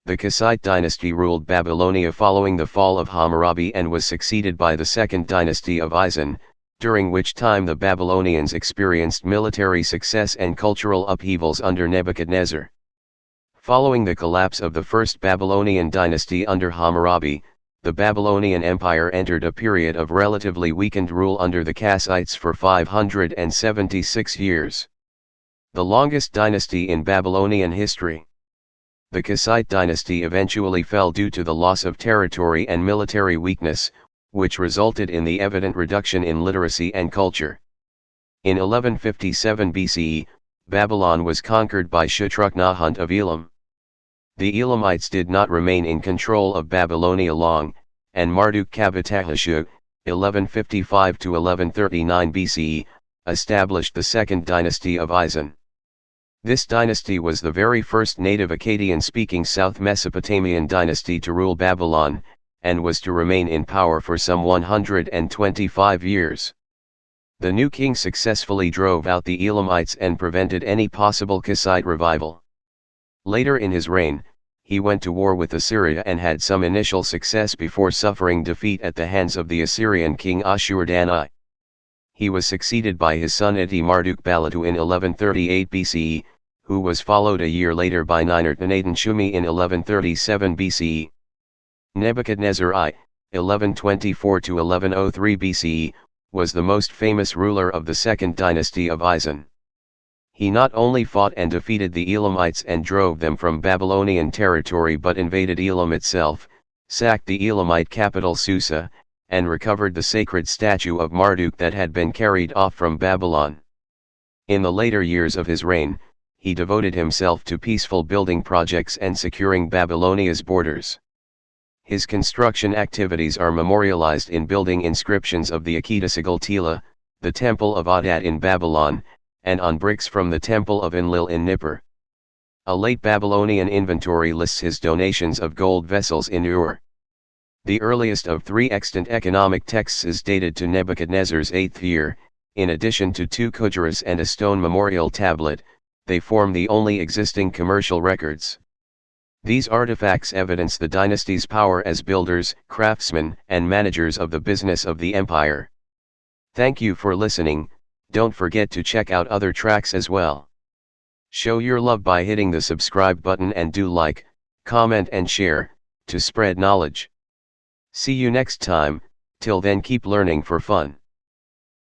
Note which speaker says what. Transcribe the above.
Speaker 1: The Kassite dynasty ruled Babylonia following the fall of Hammurabi and was succeeded by the Second Dynasty of Isin, during which time the Babylonians experienced military success and cultural upheavals under Nebuchadnezzar. Following the collapse of the First Babylonian dynasty under Hammurabi, the Babylonian Empire entered a period of relatively weakened rule under the Kassites for 576 years. The longest dynasty in Babylonian history. The Kassite dynasty eventually fell due to the loss of territory and military weakness, which resulted in the evident reduction in literacy and culture. In 1157 BCE, Babylon was conquered by Shutruk-Nahant of Elam. The Elamites did not remain in control of Babylonia long, and Marduk-kabit-ahheshu, 1155 to 1139 BCE, established the Second Dynasty of Isin. This dynasty was the very first native Akkadian-speaking South Mesopotamian dynasty to rule Babylon, and was to remain in power for some 125 years. The new king successfully drove out the Elamites and prevented any possible Kassite revival. Later in his reign, he went to war with Assyria and had some initial success before suffering defeat at the hands of the Assyrian king Ashur-dan-I. He was succeeded by his son Marduk-kabit-ahheshu in 1138 BCE, who was followed a year later by Ninurta-Nadin-Shumi in 1137 BCE. Nebuchadnezzar I, 1124 to 1103 BCE, was the most famous ruler of the Second Dynasty of Isin. He not only fought and defeated the Elamites and drove them from Babylonian territory but invaded Elam itself, sacked the Elamite capital Susa, and recovered the sacred statue of Marduk that had been carried off from Babylon. In the later years of his reign, he devoted himself to peaceful building projects and securing Babylonia's borders. His construction activities are memorialized in building inscriptions of the Akita-Sagaltila, the Temple of Adat in Babylon, and on bricks from the Temple of Enlil in Nippur. A late Babylonian inventory lists his donations of gold vessels in Ur. The earliest of three extant economic texts is dated to Nebuchadnezzar's 8th year. In addition to 2 kujaras and a stone memorial tablet, they form the only existing commercial records. These artifacts evidence the dynasty's power as builders, craftsmen, and managers of the business of the empire. Thank you for listening. Don't forget to check out other tracks as well. Show your love by hitting the subscribe button and do like, comment and share, to spread knowledge. See you next time. Till then, keep learning for fun.